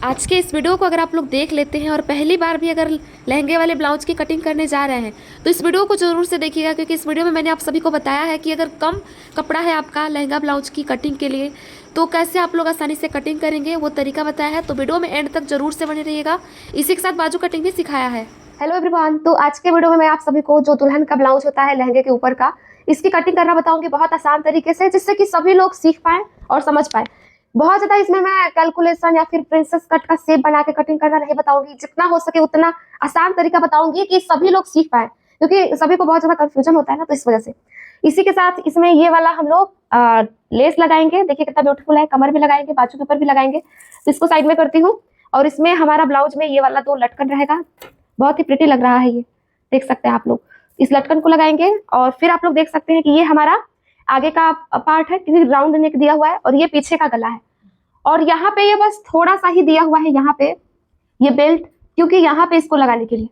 आज के इस वीडियो को अगर आप लोग देख लेते हैं और पहली बार भी अगर लहंगे वाले ब्लाउज की कटिंग करने जा रहे हैं तो इस वीडियो को ज़रूर से देखिएगा, क्योंकि इस वीडियो में मैंने आप सभी को बताया है कि अगर कम कपड़ा है आपका लहंगा ब्लाउज की कटिंग के लिए तो कैसे आप लोग आसानी से कटिंग करेंगे, वो तरीका बताया है। तो वीडियो में एंड तक जरूर से बने रहिएगा। इसी के साथ बाजू कटिंग भी सिखाया है। हेलो एवरीवन, तो आज के वीडियो में मैं आप सभी को जो दुल्हन का ब्लाउज होता है लहंगे के ऊपर का, इसकी कटिंग करना बताऊंगी बहुत आसान तरीके से, जिससे कि सभी लोग सीख पाए और समझ पाए। बहुत ज्यादा इसमें मैं कैलकुलेशन या फिर प्रिंसेस कट का शेप बना के कटिंग करना नहीं बताऊंगी। जितना हो सके उतना आसान तरीका बताऊंगी कि सभी लोग सीख पाए, क्योंकि सभी को बहुत ज्यादा कंफ्यूजन होता है ना, तो इस वजह से। इसी के साथ इसमें ये वाला हम लोग लेस लगाएंगे। देखिए कितना ब्यूटीफुल है, कमर भी लगाएंगे, बाजू के ऊपर भी लगाएंगे। तो इसको साइड में करती हूँ और इसमें हमारा ब्लाउज में ये वाला 2 लटकन रहेगा। बहुत ही प्रिटी लग रहा है, ये देख सकते हैं आप लोग। इस लटकन को लगाएंगे और फिर आप लोग देख सकते हैं कि ये हमारा आगे का पार्ट है, क्योंकि राउंड नेक दिया हुआ है, और ये पीछे का गला है। और यहाँ पे ये बस थोड़ा सा ही दिया हुआ है, यहाँ पे ये बेल्ट, क्योंकि यहाँ पे इसको लगाने के लिए।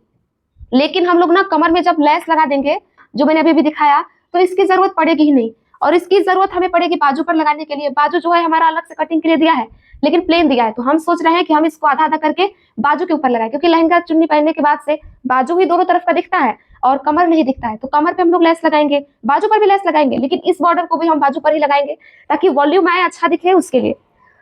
लेकिन हम लोग ना कमर में जब लेस लगा देंगे, जो मैंने अभी भी दिखाया, तो इसकी जरूरत पड़ेगी ही नहीं। और इसकी जरूरत हमें पड़ेगी बाजू पर लगाने के लिए। बाजू जो है हमारा अलग से कटिंग के लिए दिया है, लेकिन प्लेन दिया है, तो हम सोच रहे हैं कि हम इसको आधा आधा करके बाजू के ऊपर लगाएं, क्योंकि लहंगा चुन्नी पहनने के बाद से बाजू ही दोनों तरफ का दिखता है और कमर नहीं दिखता है। तो कमर पे हम लोग लेस लगाएंगे, बाजू पर भी लेस लगाएंगे, लेकिन इस बॉर्डर को भी हम बाजू पर ही लगाएंगे ताकि वॉल्यूम आए, अच्छा दिखे, उसके लिए।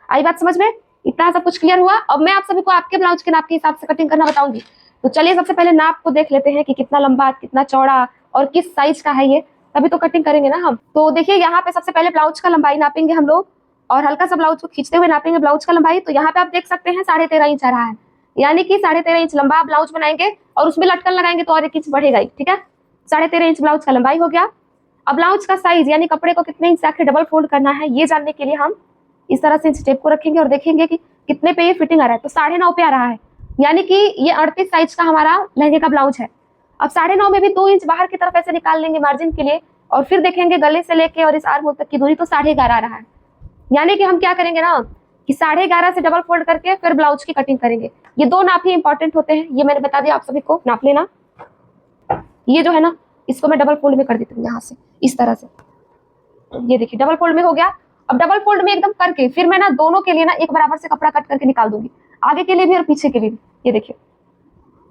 आई बात समझ में? इतना सब कुछ क्लियर हुआ। अब मैं आप सभी को आपके ब्लाउज के नाप के हिसाब से कटिंग करना बताऊंगी। तो चलिए सबसे पहले नाप को देख लेते हैं कि कितना लंबा, कितना चौड़ा और किस साइज का है ये, तभी तो कटिंग करेंगे ना हम। तो देखिए यहाँ पे सबसे पहले ब्लाउज का लंबाई नापेंगे हम लोग, और हल्का सा ब्लाउज को खींचते हुए नापेंगे ब्लाउज का लंबाई। तो यहाँ पे आप देख सकते हैं 13.5 इंच आ रहा है, यानी कि 13.5 इंच लंबा ब्लाउज बनाएंगे और उसमें लटकन लगाएंगे तो और 1 इंच बढ़ेगा ही। ठीक है, 13.5 इंच ब्लाउज का लंबाई हो गया। अब ब्लाउज का साइज यानी कपड़े को कितने इंच आखिर डबल फोल्ड करना है, ये जानने के लिए हम इस तरह से इंच टेप को रखेंगे और देखेंगे कि कितने पे ये फिटिंग आ रहा है। तो 9.5 पे आ रहा है, यानी कि ये 38 साइज का हमारा लहंगे का ब्लाउज है। अब 9.5 में भी 2 इंच बाहर की तरफ ऐसे निकाल लेंगे मार्जिन के लिए, और फिर देखेंगे गले से लेके और इस आर्म होल तक की दूरी, तो 11.5 आ रहा है। यानी कि हम क्या करेंगे ना कि 11.5 से डबल फोल्ड करके फिर ब्लाउज की कटिंग करेंगे। ये 2 नाप ही इंपॉर्टेंट होते हैं, ये मैंने बता दिया आप सभी को, नाप लेना। ये जो है ना, इसको मैं डबल फोल्ड में कर देती हूँ यहाँ से, इस तरह से। ये देखिए डबल फोल्ड में हो गया। अब डबल फोल्ड में एकदम करके फिर मैं ना दोनों के लिए ना एक बराबर से कपड़ा कट करके निकाल दूंगी, आगे के लिए भी और पीछे के लिए भी। ये देखिए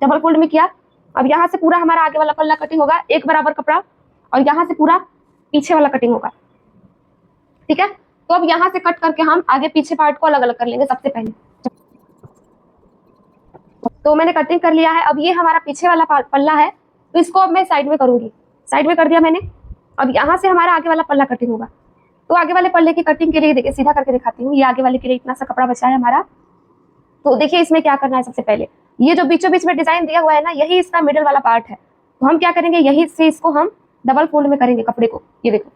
डबल फोल्ड में किया। अब यहाँ से पूरा हमारा आगे वाला पल्ला कटिंग होगा, एक बराबर कपड़ा, और यहाँ से पूरा पीछे वाला कटिंग होगा। ठीक है, तो अब यहाँ से कट करके हम आगे पीछे पार्ट को अलग अलग कर लेंगे सबसे पहले। तो मैंने कटिंग कर लिया है। अब ये हमारा पीछे वाला पल्ला है, तो इसको अब मैं साइड में करूंगी। साइड में कर दिया मैंने। अब यहाँ से हमारा आगे वाला पल्ला कटिंग होगा। तो आगे वाले पल्ले की कटिंग के लिए देखिए सीधा करके दिखाती हूँ। ये आगे वाले के लिए इतना सा कपड़ा बचा है हमारा। तो देखिए इसमें क्या करना है, सबसे पहले ये जो बीचों बीच में डिजाइन दिया हुआ है ना, यही इसका मिडिल वाला पार्ट है। तो हम क्या करेंगे, यही से इसको हम डबल फोल्ड में करेंगे कपड़े को। ये देखो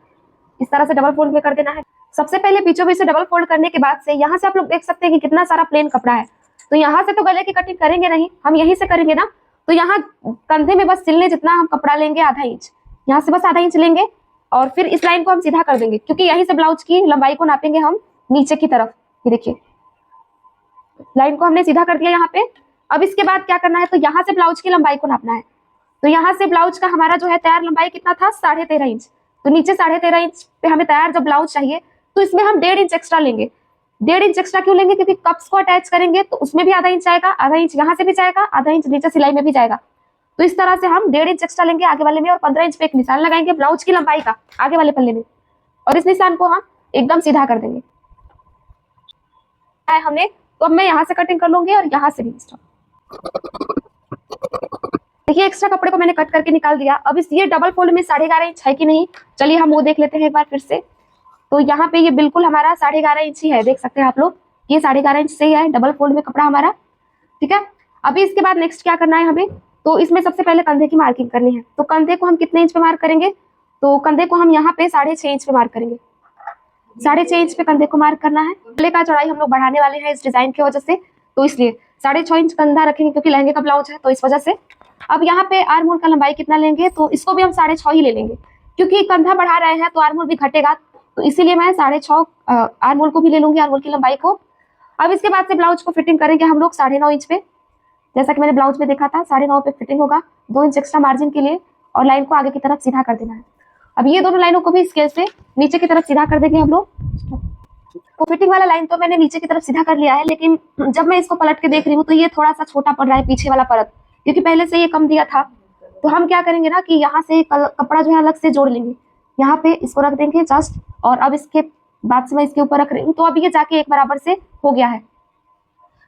इस तरह से डबल फोल्ड में कर देना है। सबसे पहले बीचों बीच से डबल फोल्ड करने के बाद से यहाँ से आप लोग देख सकते हैं कि कितना सारा प्लेन कपड़ा है। तो यहाँ से तो गले की कटिंग करेंगे नहीं, हम यहीं से करेंगे ना। तो यहाँ कंधे में बस सिलने जितना हम कपड़ा लेंगे, आधा इंच, यहाँ से बस आधा इंच लेंगे, और फिर इस लाइन को हम सीधा कर देंगे, क्योंकि यहीं से ब्लाउज की लंबाई को नापेंगे हम नीचे की तरफ। ये देखिए लाइन को हमने सीधा कर दिया यहाँ पे। अब इसके बाद क्या करना है, तो यहाँ से ब्लाउज की लंबाई को नापना है। तो यहाँ से ब्लाउज का हमारा जो है तैयार लंबाई कितना था, 13.5 इंच। तो नीचे 13.5 इंच पे हमें तैयार जब ब्लाउज चाहिए, तो इसमें हम 1.5 इंच एक्स्ट्रा लेंगे। 1.5 इंच एक्स्ट्रा क्यों लेंगे, क्योंकि कप्स को अटैच करेंगे तो उसमें भी आधा इंच आएगा, आधा इंच यहाँ से भी जाएगा, आधा इंच नीचे सिलाई में भी जाएगा। तो इस तरह से हम 1.5 इंच एक्स्ट्रा लेंगे आगे वाले में, और 15 इंच पे एक निशान लगाएंगे ब्लाउज की लंबाई का आगे वाले पल्ले में, और इस निशान को हम एकदम सीधा कर देंगे हमने। तो अब मैं यहाँ से कटिंग कर लूंगी और यहाँ से भी एक्स्ट्रा। देखिए एक्स्ट्रा कपड़े को मैंने कट करके निकाल दिया। अब इस ये डबल फोल्ड में 11.5 इंच है कि नहीं, चलिए हम वो देख लेते हैं एक बार फिर से। तो यहाँ पे ये बिल्कुल हमारा 11.5 इंच ही है, देख सकते हैं आप लोग, ये 11.5 इंच से ही है डबल फोल्ड में कपड़ा हमारा। ठीक है, अभी इसके बाद नेक्स्ट क्या करना है हमें, तो इसमें सबसे पहले कंधे की मार्किंग करनी है। तो कंधे को हम कितने इंच पे मार्क करेंगे, तो कंधे को हम यहाँ पे 6.5 इंच पे मार्क करेंगे। 6.5 इंच पे कंधे को मार्क करना है। गले का चौड़ाई हम लोग बढ़ाने वाले हैं इस डिजाइन की वजह से, तो इसलिए 6.5 इंच कंधा रखेंगे, क्योंकि लहंगे का ब्लाउज है तो इस वजह से। अब यहाँ पे आर्म होल का लंबाई कितना लेंगे, तो इसको भी हम 6.5 ही ले लेंगे, क्योंकि कंधा बढ़ा रहे हैं तो आर्म होल भी घटेगा, तो इसीलिए मैं 6.5 आर्म होल को भी ले लूंगी, आर्म होल की लंबाई को। अब इसके बाद से ब्लाउज को फिटिंग करेंगे हम लोग 9.5 इंच पे, जैसा कि मैंने ब्लाउज में देखा था 9.5 पे फिटिंग होगा, 2 इंच एक्स्ट्रा मार्जिन के लिए, और लाइन को आगे की तरफ सीधा कर देना है। अब ये दोनों लाइनों को भी स्केल से नीचे की तरफ सीधा कर देंगे हम लोग। तो फिटिंग वाला लाइन तो मैंने नीचे की तरफ सीधा कर लिया है, लेकिन जब मैं इसको पलट के देख रही हूँ तो ये थोड़ा सा छोटा पड़ रहा है पीछे वाला परत, क्योंकि पहले से ये कम दिया था। तो हम क्या करेंगे ना कि यहाँ से कपड़ा जो है अलग से जोड़ लेंगे, यहाँ पे इसको रख देंगे जस्ट, और अब इसके बाद से मैं इसके ऊपर रख रही हूँ, तो अब ये जाके एक बराबर से हो गया है।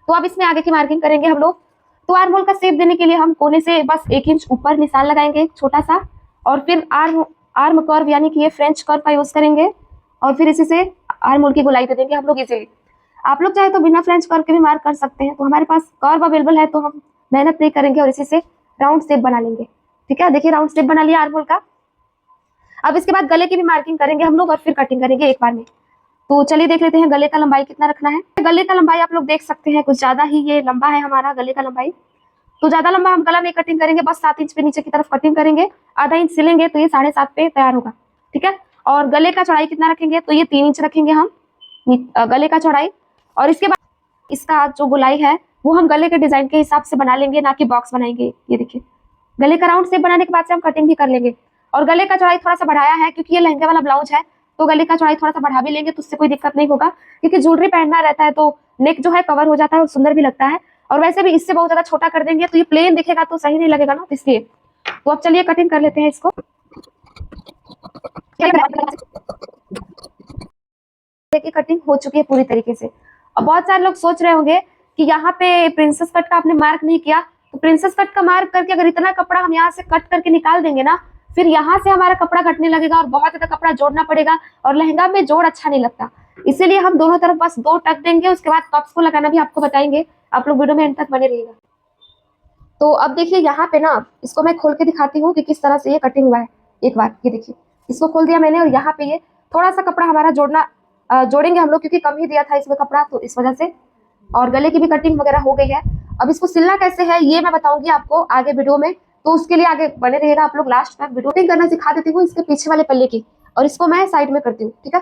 तो अब इसमें आगे की मार्किंग करेंगे हम लोग। तो आर्म होल का शेप देने के लिए हम कोने से बस 1 इंच ऊपर निशान लगाएंगे छोटा सा, और फिर आर्म कर्व यानी कि ये फ्रेंच कर्व का यूज करेंगे, और फिर इसी से आर्म होल की गोलाई दे देंगे हम लोग इजीली। आप लोग चाहे तो बिना फ्रेंच कर्व के भी मार्क कर सकते हैं, तो हमारे पास कर्व अवेलेबल है तो हम मेहनत नहीं करेंगे और इसी से राउंड शेप बना लेंगे। ठीक है, देखिए राउंड शेप बना लिया आर्म होल का। अब इसके बाद गले की भी मार्किंग करेंगे हम लोग और फिर कटिंग करेंगे एक बार में। तो चलिए देख लेते हैं गले का लंबाई कितना रखना है। गले का लंबाई आप लोग देख सकते हैं कुछ ज्यादा ही ये लंबा है हमारा गले का लंबाई। तो ज्यादा लंबा हम गला नहीं कटिंग करेंगे, बस 7 इंच पे नीचे की तरफ कटिंग करेंगे, आधा इंच सिलेंगे तो ये 7.5 पे तैयार होगा। ठीक है, और गले का चौड़ाई कितना रखेंगे, तो ये 3 इंच रखेंगे हम गले का चौड़ाई। और इसके बाद इसका जो गोलाई है वो हम गले के डिजाइन के हिसाब से बना लेंगे, ना कि बॉक्स बनाएंगे। ये देखिए गले का राउंड शेप बनाने के बाद से हम कटिंग भी कर लेंगे। और गले का चौड़ाई थोड़ा सा बढ़ाया है क्योंकि ये लहंगे वाला ब्लाउज है, तो गले का चौड़ाई थोड़ा सा बढ़ा भी लेंगे तो उससे कोई दिक्कत नहीं होगा, क्योंकि ज्वेलरी पहनना रहता है तो नेक जो है कवर हो जाता है और सुंदर भी लगता है। और वैसे भी इससे बहुत ज्यादा छोटा कर देंगे तो ये प्लेन दिखेगा तो सही नहीं लगेगा ना, तो इसलिए। तो अब चलिए कटिंग कर लेते हैं इसको। की कटिंग हो चुकी है पूरी तरीके से। अब बहुत सारे लोग सोच रहे होंगे कि यहाँ पे प्रिंसेस कट का आपने मार्क नहीं किया, तो प्रिंसेस कट का मार्क करके अगर इतना कपड़ा हम यहाँ से कट करके निकाल देंगे ना, फिर यहाँ से हमारा कपड़ा घटने लगेगा और बहुत ज्यादा कपड़ा जोड़ना पड़ेगा और लहंगा में जोड़ अच्छा नहीं लगता। इसीलिए हम दोनों तरफ बस 2 टक देंगे, उसके बाद कप्स को लगाना भी आपको बताएंगे। आप लोग वीडियो में एंड तक बने रहिएगा। तो अब देखिए यहाँ पे ना इसको मैं खोल के दिखाती हूँ कि किस तरह से ये कटिंग हुआ है। एक बार ये देखिए, इसको खोल दिया मैंने और यहाँ पे ये थोड़ा सा कपड़ा हमारा जोड़ेंगे हम लोग, क्योंकि कम ही दिया था इसमें कपड़ा, तो इस वजह से। और गले की भी कटिंग वगैरह हो गई है। अब इसको सिलना कैसे है ये मैं बताऊंगी आपको आगे वीडियो में, तो उसके लिए आगे बने रहिएगा आप लोग लास्ट तक। वीडियो कटिंग करना सिखा देती हूँ इसके पीछे वाले पल्ले की, और इसको मैं साइड में करती हूँ। ठीक है,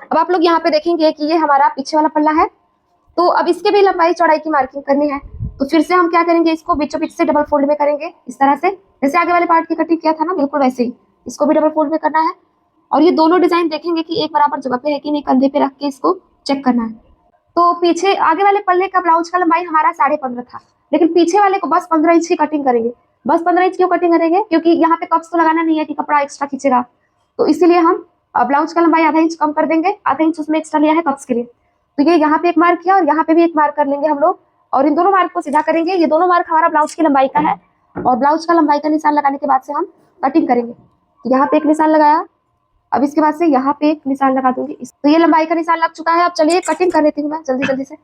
अब आप लोग यहाँ पे देखेंगे कि ये हमारा पीछे वाला पल्ला है। तो अब इसके भी लंबाई चौड़ाई की मार्किंग करनी है, तो फिर से हम क्या करेंगे, इसको बीचों बीच से डबल फोल्ड में करेंगे इस तरह से, जैसे आगे वाले पार्ट की कटिंग किया था ना, बिल्कुल वैसे ही इसको भी डबल फोल्ड में करना है। और ये दोनों डिजाइन देखेंगे कि एक बराबर जगह पे है कि नहीं, कंधे पे रख के इसको चेक करना है। तो पीछे आगे वाले पल्ले का ब्लाउज का लंबाई हमारा 15.5 था, लेकिन पीछे वाले को बस 15 इंच की कटिंग करेंगे। बस 15 इंच क्यों कटिंग करेंगे, क्योंकि यहाँ पे कप्स तो लगाना नहीं है कि कपड़ा एक्स्ट्रा खींचेगा, तो इसीलिए हम ब्लाउज का लंबाई आधा इंच कम कर देंगे, आधा इंच उसमें एक्स्ट्रा लिया है कप्स के लिए। तो ये यहाँ पे एक मार्क किया और यहाँ पे भी एक मार्क कर लेंगे हम लोग, और इन दोनों मार्क को सीधा करेंगे। ये दोनों मार्क हमारा ब्लाउज की लंबाई का है, और ब्लाउज का लंबाई का निशान लगाने के बाद से हम कटिंग करेंगे। तो यहाँ पे एक निशान लगाया, अब इसके बाद से यहाँ पे एक निशान लगा दूंगी। तो ये लंबाई का निशान लग चुका है। अब चलिए कटिंग कर लेती हूँ मैं जल्दी जल्दी से।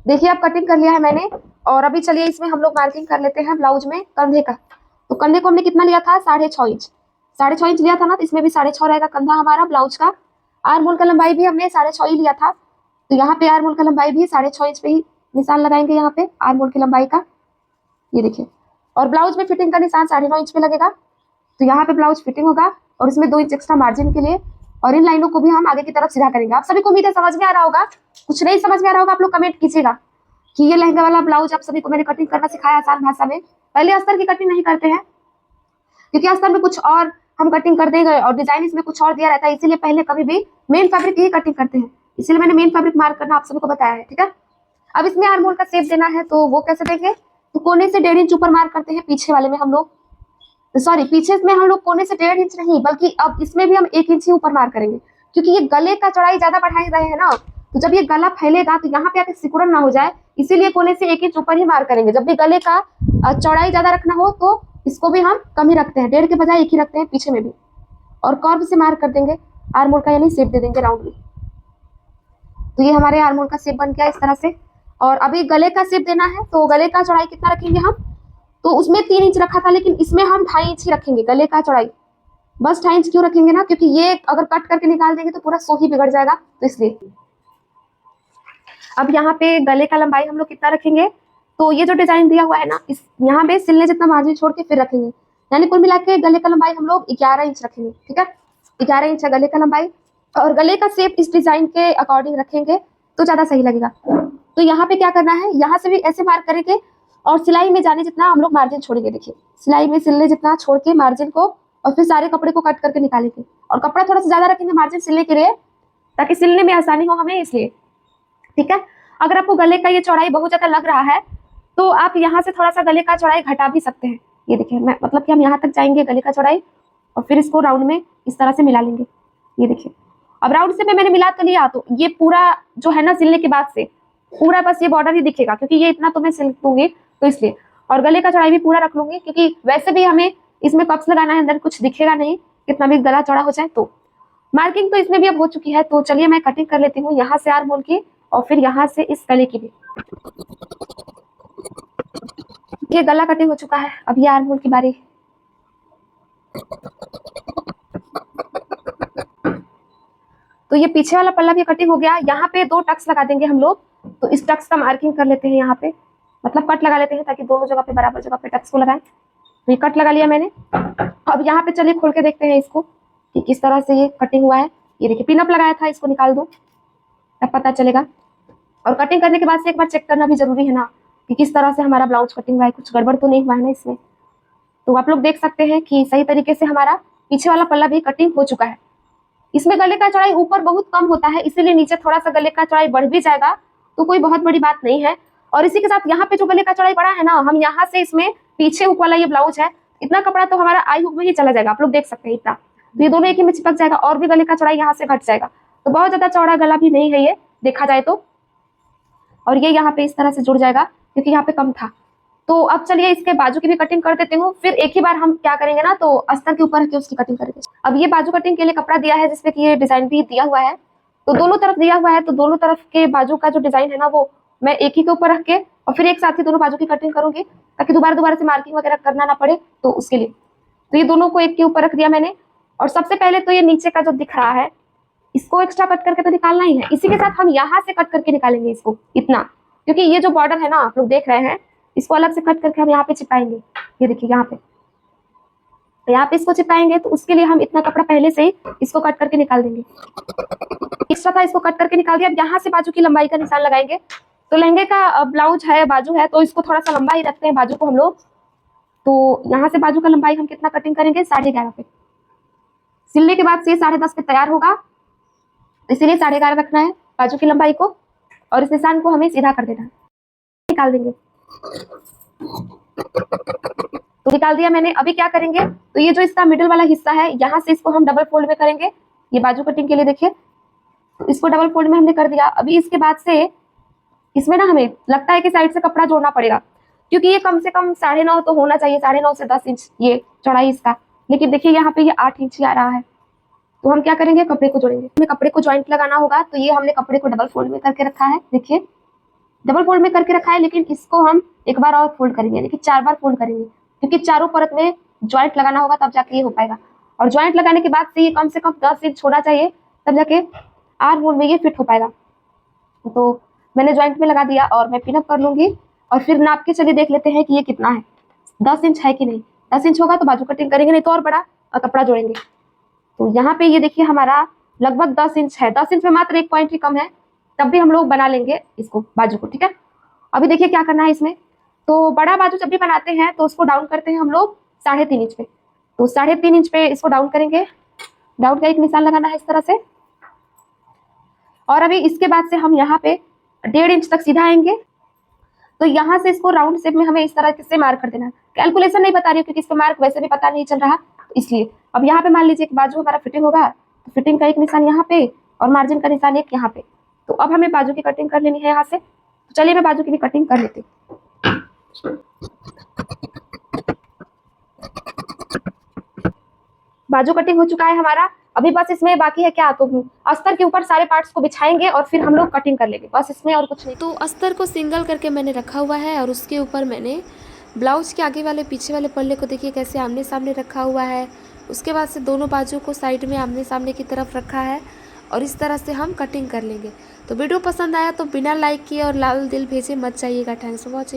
देखिए अब कटिंग कर लिया है मैंने, और अभी चलिए इसमें हम लोग मार्किंग कर लेते हैं ब्लाउज में कंधे का। तो कंधे को हमने कितना लिया था, 6.5 इंच। 6.5 इंच लिया था ना, तो इसमें भी 6.5 रहेगा कंधा हमारा ब्लाउज का। आर्म होल का लंबाई भी हमने 6.5 ही लिया था, तो यहाँ पे आर्म होल का लंबाई भी 6.5 इंच पे ही निशान लगाएंगे यहाँ पे आर्म होल की लंबाई का। ये देखिए, और ब्लाउज में फिटिंग का निशान 9.5 इंच पे लगेगा, तो यहाँ पे ब्लाउज फिटिंग होगा और इसमें 2 इंच एक्स्ट्रा मार्जिन के लिए। और इन लाइनों को भी हम आगे की तरफ सीधा करेंगे। आप सभी को उम्मीद है समझ में आ रहा होगा। कुछ नहीं समझ में आ रहा होगा आप लोग कमेंट कीजिएगा कि ये लहंगा वाला ब्लाउज आप सभी को मैंने कटिंग करना सिखाया आसान भाषा में। पहले अस्तर की कटिंग नहीं करते हैं, क्योंकि अस्तर में कुछ और हम कटिंग कर देंगे और डिजाइन इसमें कुछ और दिया रहता है, इसीलिए पहले कभी भी मेन फैब्रिक की कटिंग करते हैं। इसीलिए मैंने मेन फैब्रिक मार्क करना आप सभी को बताया है। ठीक है, अब इसमें आर्म होल का शेप देना है, तो वो कैसे देंगे, तो कोने से 1.5 इंच ऊपर मार्क करते हैं पीछे वाले में हम लोग, सॉरी पीछे में हम लोग कोने से 1.5 इंच नहीं, बल्कि अब इसमें भी हम 1 इंच ही ऊपर मार्क करेंगे, क्योंकि ये गले का चौड़ाई ज्यादा बढ़ाए रहे हैं ना, तो जब ये गला फैलेगा तो यहाँ पे आके सिकुड़न ना हो जाए, इसीलिए कोने से 1 इंच ऊपर ही मार्क करेंगे। जब भी गले का चौड़ाई ज्यादा रखना हो तो इसको भी हम कम ही रखते हैं, 1.5 के बजाय 1 ही रखते हैं पीछे में भी। और कर्व से मार्क कर देंगे आर्म होल का, यानी शेप दे देंगे राउंड में। तो ये हमारे आर्म होल का शेप बन गया इस तरह से। और अभी गले का शेप देना है, तो गले का चौड़ाई कितना रखेंगे हम, तो उसमें 3 इंच रखा था, लेकिन इसमें हम 2.5 इंच ही रखेंगे गले का चौड़ाई। बस 2.5 इंच क्यों रखेंगे ना, क्योंकि ये अगर कट करके निकाल देंगे तो पूरा सो ही बिगड़ जाएगा, तो इसलिए। अब यहाँ पे गले का लंबाई हम लोग कितना रखेंगे, तो ये जो डिजाइन दिया हुआ है ना, इस यहाँ पे सिलने जितना मार्जिन छोड़ के फिर रखेंगे, यानी कुल मिला के गले का लंबाई हम लोग 11 इंच रखेंगे। ठीक है, 11 इंच है गले का लंबाई, और गले का शेप इस डिजाइन के अकॉर्डिंग रखेंगे तो ज्यादा सही लगेगा। तो यहाँ पे क्या करना है, यहाँ से भी ऐसे मार्क करेंगे और सिलाई में जाने जितना हम लोग मार्जिन छोड़ेंगे। देखिए सिलाई में सिलने जितना छोड़ के मार्जिन को और फिर सारे कपड़े को कट करके निकालेंगे। और कपड़ा थोड़ा सा ज़्यादा रखेंगे मार्जिन सिलने के लिए, ताकि सिलने में आसानी हो हमें, इसलिए। ठीक है। अगर आपको गले का ये चौड़ाई बहुत ज़्यादा लग रहा है तो आप यहाँ से थोड़ा सा गले का चौड़ाई घटा भी सकते हैं। ये देखिए, मैं मतलब कि हम यहाँ तक जाएंगे गले का चौड़ाई, और फिर इसको राउंड में इस तरह से मिला लेंगे। ये देखिए, अब राउंड से मैंने मिला तो लिया, तो ये पूरा जो है ना सिलने के बाद से पूरा बस ये बॉर्डर ही दिखेगा, क्योंकि ये इतना तो मैं सिल दूंगी तो इसलिए। और गले का चौड़ाई भी पूरा रख लूंगी, क्योंकि वैसे भी हमें इसमें कप्स लगाना है, अंदर कुछ दिखेगा नहीं कितना भी गला चौड़ा हो जाए। तो मार्किंग तो इसमें भी अब हो चुकी है, तो चलिए मैं कटिंग कर लेती हूँ यहाँ से आर्म होल की, और फिर यहाँ से इस गले की भी। ये गला कटिंग हो चुका है, अब ये आर्म होल की बारी। तो ये पीछे वाला पल्ला भी कटिंग हो गया। यहाँ पे 2 टक्स लगा देंगे हम लोग, तो इस टक्स का मार्किंग कर लेते हैं यहाँ पे, मतलब कट लगा लेते हैं, ताकि दोनों जगह पे बराबर जगह पे टक्स को लगाएं। तो ये कट लगा लिया मैंने। अब यहाँ पे चलिए खोल के देखते हैं इसको कि किस तरह से ये कटिंग हुआ है। ये देखिए, पिन अप लगाया था, इसको निकाल दो तब पता चलेगा। और कटिंग करने के बाद से एक बार चेक करना भी जरूरी है ना कि किस तरह से हमारा ब्लाउज कटिंग हुआ है, कुछ गड़बड़ तो नहीं हुआ है ना इसमें। तो आप लोग देख सकते हैं कि सही तरीके से हमारा पीछे वाला पल्ला भी कटिंग हो चुका है। इसमें गले का चौड़ाई ऊपर बहुत कम होता है, इसीलिए नीचे थोड़ा सा गले का चौड़ाई बढ़ भी जाएगा, तो कोई बहुत बड़ी बात नहीं है। और इसी के साथ यहाँ पे जो गले का चौड़ाई बढ़ा है ना, हम यहाँ से इसमें पीछे हुक वाला ये ब्लाउज है, इतना कपड़ा तो हमारा आई हुक में ही चला जाएगा। आप लोग देख सकते हैं इतना, तो ये दोनों एक ही में चिपक जाएगा, और भी गले का चौड़ाई यहाँ से घट जाएगा। तो बहुत ज्यादा चौड़ा गला भी नहीं है ये, देखा जाए तो। और ये यहाँ पे इस तरह से जुड़ जाएगा, क्योंकि यहाँ पे कम था। तो अब चलिए इसके बाजू की भी कटिंग कर देती हूँ, फिर एक ही बार हम क्या करेंगे ना, तो अस्तर के ऊपर रख के उसकी कटिंग करेंगे। अब ये बाजू कटिंग के लिए कपड़ा दिया है, जिसपे कि ये डिजाइन भी दिया हुआ है, तो दोनों तरफ दिया हुआ है, तो दोनों तरफ के बाजू का जो डिजाइन है ना, वो मैं एक ही के ऊपर रख के और फिर एक साथ ही दोनों बाजू की कटिंग करूंगी, ताकि दोबारा से मार्किंग वगैरह करना ना पड़े, तो उसके लिए। तो ये दोनों को एक के ऊपर रख दिया मैंने। और सबसे पहले तो ये नीचे का जो दिख रहा है, इसको एक्स्ट्रा कट करके तो निकालना ही है। इसी के साथ हम यहाँ से कट करके निकालेंगे इसको इतना, क्योंकि ये जो बॉर्डर है ना, आप लोग देख रहे हैं, इसको अलग से कट करके हम यहाँ पे चिपकाएंगे। ये देखिए यहाँ पे इसको चिपकाएंगे, तो उसके लिए हम इतना कपड़ा पहले से ही इसको कट करके निकाल देंगे। एक्स्ट्रा था, इसको कट करके निकाल दिया। अब यहाँ से बाजू की लंबाई का निशान लगाएंगे। तो लहंगे का ब्लाउज है, बाजू है, तो इसको थोड़ा सा लंबा ही रखते हैं बाजू को हम लोग। तो यहाँ से बाजू का लंबाई हम कितना कटिंग करेंगे, 11.5 पे। सिलने के बाद से 10.5 पे तैयार होगा, इसीलिए 11.5 रखना है बाजू की लंबाई को, और इस निशान को हमें सीधा कर देना है। निकाल देंगे, तो निकाल दिया मैंने। अभी क्या करेंगे, तो ये जो इसका मिडिल वाला हिस्सा है, यहाँ से इसको हम डबल फोल्ड में करेंगे। ये बाजू कटिंग के लिए देखिए, तो इसको डबल फोल्ड में हमने कर दिया। अभी इसके बाद से इसमें ना हमें लगता है कि साइड से कपड़ा जोड़ना पड़ेगा, क्योंकि ये कम से कम 9.5 तो होना चाहिए, 9.5 से 10 इंच ये चौड़ाई इसका। लेकिन देखिए यहाँ पे ये 8 इंच ही आ रहा है। तो हम क्या करेंगे, कपड़े को जोड़ेंगे। हमें कपड़े को ज्वाइंट लगाना होगा, तो ये हमने कपड़े को डबल फोल्ड में करके रखा है। देखिए डबल फोल्ड में करके रखा है, लेकिन इसको हम एक बार और फोल्ड करेंगे, यानी कि 4 बार फोल्ड करेंगे, क्योंकि चारों परत में ज्वाइंट लगाना होगा, तब जाके ये हो पाएगा। और ज्वाइंट लगाने के बाद से ये कम से कम 10 इंच छोड़ा चाहिए, तब जाके आर्म होल में ये फिट हो पाएगा। तो मैंने ज्वाइंट में लगा दिया, और मैं पिनअप कर लूंगी, और फिर नाप के चलिए देख लेते हैं कि ये कितना है, 10 इंच है कि नहीं। 10 इंच होगा तो बाजू कटिंग करेंगे, नहीं तो और बड़ा कपड़ा जोड़ेंगे। तो यहाँ पे ये देखिए हमारा लगभग 10 इंच है। 10 इंच में मात्र 1 पॉइंट ही कम है, तब भी हम लोग बना लेंगे इसको बाजू को। ठीक है, अभी देखिए क्या करना है इसमें। तो बड़ा बाजू जब भी बनाते हैं तो उसको डाउन करते हैं हम लोग 3.5 इंच पे। तो 3.5 इंच पे इसको डाउन करेंगे। डाउन का एक निशान लगाना है इस तरह से, और अभी इसके बाद से हम यहाँ पे 1.5 इंच तक सीधा आएंगे। तो यहाँ से इसको राउंड शेप में हमें इस तरह से मार्क कर देना है। कैलकुलेशन नहीं बता रही हूँ, क्योंकि इसका मार्क वैसे भी पता नहीं चल रहा, तो इसलिए। अब यहाँ पे मान लीजिए कि बाजू हमारा फिटिंग होगा, तो फिटिंग का एक निशान यहाँ पे और मार्जिन का निशान एक यहाँ पे। तो अब हमें बाजू की कटिंग कर लेनी है यहाँ से। तो चलिए मैं बाजू की भी कटिंग कर लेती हूँ। बाजू कटिंग हो चुका है हमारा। अभी बस इसमें बाकी है क्या, तो अस्तर के ऊपर सारे पार्ट्स को बिछाएंगे और फिर हम लोग कटिंग कर लेंगे, बस इसमें और कुछ नहीं। तो अस्तर को सिंगल करके मैंने रखा हुआ है, और उसके ऊपर मैंने ब्लाउज के आगे वाले पीछे वाले पल्ले को देखिए कैसे आमने सामने रखा हुआ है। उसके बाद से दोनों बाजू को साइड में आमने सामने की तरफ रखा है, और इस तरह से हम कटिंग कर लेंगे। तो वीडियो पसंद आया तो बिना लाइक किए और लाल दिल भेजे मत जाइएगा। Thanks for watching.